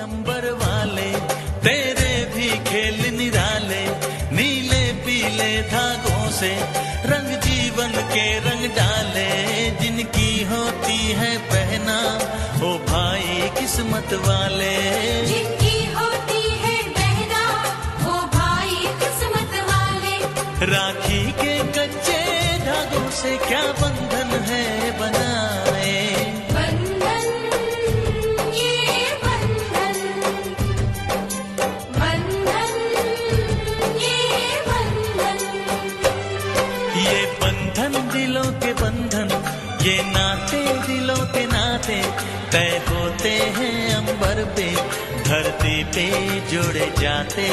अंबर वाले, तेरे भी खेल निराले, नीले पीले धागों से रंग जीवन के रंग डाले, जिनकी होती है पहना ओ भाई किस्मत वाले, जिनकी होती है बहना वो भाई किस्मत वाले। राखी के कच्चे धागों से क्या बंधन है बनाए, बंधन ये बंधन, बंधन ये बंधन, ये बंधन दिलों के बंधन, ये नाते दिलों के नाते, तय होते हैं अंबर पे, धरती पे जोड़े जाते।